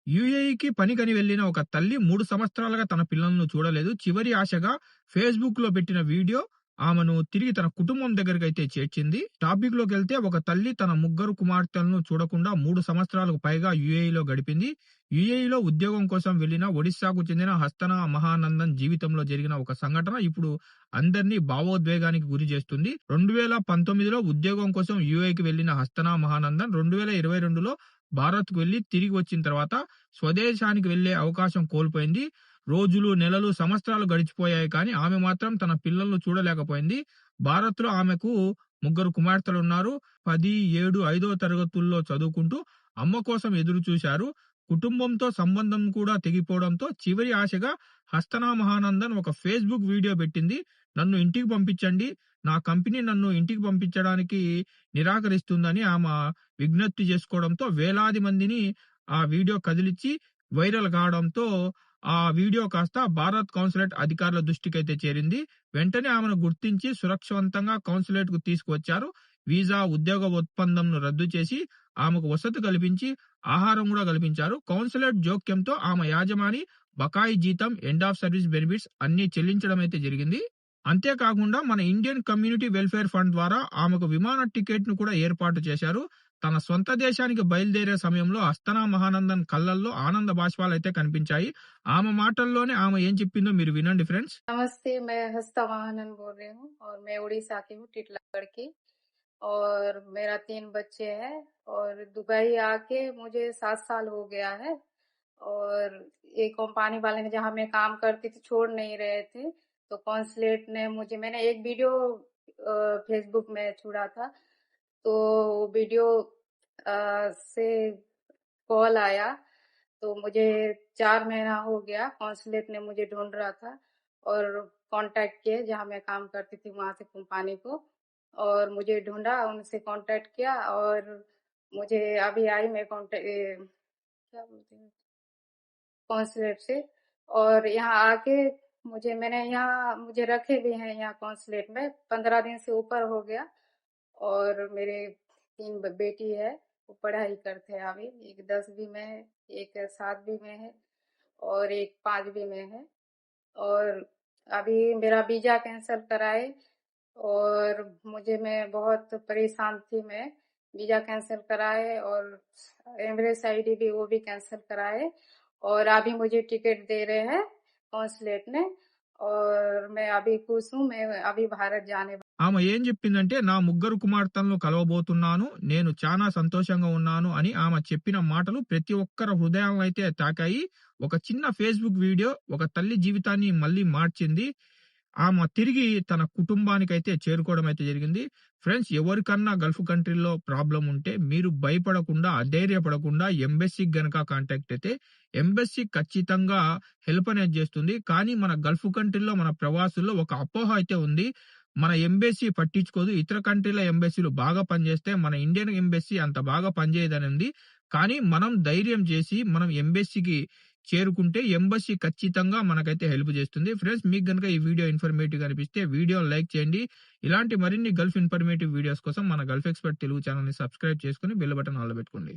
యూఏఈకి పనికని వెళ్లిన ఒక తల్లి 3 సంవత్సరాలుగా తన పిల్లలను చూడలేదు. చివరి ఆశగా ఫేస్‌బుక్‌లో పెట్టిన వీడియో ఆమెను తిరిగి తన కుటుంబం దగ్గరికైతే చేర్చింది. టాపిక్‌లోకెళ్తే ఒక తల్లి తన ముగ్గురు కుమార్తెలను చూడకుండా 3 సంవత్సరాలకు పైగా యూఏఈలో గడిపింది. యూఏఈలో ఉద్యోగం కోసం వెళ్లిన ఒడిస్సాకు చెందిన హస్తన మహానందన్ జీవితంలో జరిగిన ఒక సంఘటన ఇప్పుడు అందరినీ భావోద్వేగానికి గురి చేస్తుంది. 2019లో ఉద్యోగం కోసం యూఏఈకి వెళ్లిన హస్తన మహానందన్ 2022లో భారత్‌కు వెళ్లి తిరిగి వచ్చిన తర్వాత స్వదేశానికి వెళ్లే అవకాశం కోల్పోయింది. రోజులు, నెలలు, సంవత్సరాలు గడిచిపోయాయి కానీ ఆమె మాత్రం తన పిల్లలను చూడలేకపోయింది. భారత్‌లో ఆమెకు ముగ్గురు కుమార్తెలున్నారు. 10, 7, 5వ తరగతుల్లో చదువుకుంటూ అమ్మ కోసం ఎదురు చూశారు. కుటుంబంతో సంబంధం కూడా తెగిపోవడంతో చివరి ఆశగా హస్తనా మహానందన్ ఒక ఫేస్‌బుక్ వీడియో పెట్టింది. నన్ను ఇంటికి పంపించండి. నా కంపెనీ నన్ను ఇంటికి పంపించడానికి నిరాకరిస్తుందని ఆమె విజ్ఞప్తి చేసుకోవడంతో వేలాది మందిని ఆ వీడియో కదిలిచ్చి వైరల్ కావడంతో ఆ వీడియో కాస్త భారత్ కౌన్సులేట్ అధికారుల దృష్టికైతే చేరింది. వెంటనే ఆమెను గుర్తించి సురక్షితంగా కౌన్సులేట్‌కు తీసుకువచ్చారు. వీసా, ఉద్యోగ ఒప్పందంను రద్దు చేసి ఆమెకు వసతి కల్పించి ఆహారం కూడా కల్పించారు. కౌన్సులేట్ జోక్యంతో ఆమె యాజమాని బకాయి జీతం, ఎండ్ ఆఫ్ సర్వీస్ బెనిఫిట్స్ అన్నీ చెల్లించడం అయితే జరిగింది. అంతేకాకుండా మన ఇండియన్ కమ్యూనిటీ వెల్ఫేర్ ఫండ్ ద్వారా ఆమెకు విమాన టికెట్‌ను కూడా ఏర్పాటు చేశారు. తన సొంత దేశానికి బయలుదేరే సమయంలో హస్తనా మహానందన్ కళ్ళల్లో ఆనంద బాష్పాలైతే కనిపించాయి. ఆమె మాటల్లోనే ఆమె ఏం చెప్పిందో మీరు వినండి ఫ్రెండ్స్. नमस्ते, मैं हस्ता वाहनन बोल रही हूँ और मैं उड़ीसा की हूँ, टिटलागढ़ की। और मेरा 3 बच्चे हैं और दुबई आके मुझे 7 साल हो गया है। और ये कंपनी वाले ने जहाँ मैं काम करती थी छोड़ नहीं रहे थे, तो कॉन्सुलेट ने मैंने एक वीडियो फेसबुक में छोड़ा था, तो वीडियो से कॉल आया, तो मुझे 4 महीना हो गया कॉन्सुलेट ने मुझे ढूंढ रहा था और कांटेक्ट किए जहाँ मैं काम करती थी वहां से कंपनी को, और मुझे ढूंढा, उनसे कांटेक्ट किया और मुझे अभी आई मैं कांटेक्ट क्या बोलते हैं कॉन्सुलेट से। और यहाँ आके मुझे रखे भी हैं यहाँ कॉन्सुलेट में 15 दिन से ऊपर हो गया। और मेरे 3 बेटी है, वो पढ़ाई करते हैं अभी, एक 10वीं में है, एक 7वीं में है और एक 5वीं में है। और अभी मेरा वीजा कैंसिल कराए और मैं बहुत परेशान थी, मैं वीजा कैंसिल कराए और एमरेस आईडी भी वो भी कैंसिल कराए और अभी मुझे टिकट दे रहे हैं कॉन्सुलेट ने और मैं अभी खुश हूँ, मैं अभी भारत जाने ఆమె ఏం చెప్పిందంటే, నా ముగ్గురు కుమార్తెలను కలవబోతున్నాను. నేను చాలా సంతోషంగా ఉన్నాను అని ఆమె చెప్పిన మాటలు ప్రతి ఒక్కరి హృదయాలనైతే తాకాయి. ఒక చిన్న ఫేస్‌బుక్ వీడియో ఒక తల్లి జీవితాన్ని మళ్ళీ మార్చింది. ఆమె తిరిగి తన కుటుంబానికైతే చేరుకోవడం అయితే జరిగింది. ఫ్రెండ్స్, ఎవరికన్నా గల్ఫ్ కంట్రీలో ప్రాబ్లమ్ ఉంటే మీరు భయపడకుండా, అధైర్యపడకుండా ఎంబసీకి గనక కాంటాక్ట్ అయితే ఎంబసీ ఖచ్చితంగా హెల్ప్ అనేది చేస్తుంది. కానీ మన గల్ఫ్ కంట్రీలో మన ప్రవాసుల్లో ఒక అపోహ అయితే ఉంది. మన ఎంబసీ పట్టించుకోదు. ఇతర కంట్రీల ఎంబసీలు బాగా పనిచేస్తే మన ఇండియన్ ఎంబసీ అంత బాగా పనిచేయదని ఉంది. కానీ మనం ధైర్యం చేసి మనం ఎంబసీకి చేరుకుంటే ఎంబసీ ఖచ్చితంగా మనకైతే హెల్ప్ చేస్తుంది. ఫ్రెండ్స్, మీకు గనుక ఈ వీడియో ఇన్ఫర్మేటివ్‌గా అనిపిస్తే వీడియోని లైక్ చేయండి. ఇలాంటి మరిన్ని గల్ఫ్ ఇన్ఫర్మేటివ్ వీడియోస్ కోసం మన గల్ఫ్ ఎక్స్‌పర్ట్ తెలుగు ఛానెల్‌ని సబ్స్క్రైబ్ చేసుకొని బెల్ బటన్ ఆన్‌లో పెట్టుకోండి.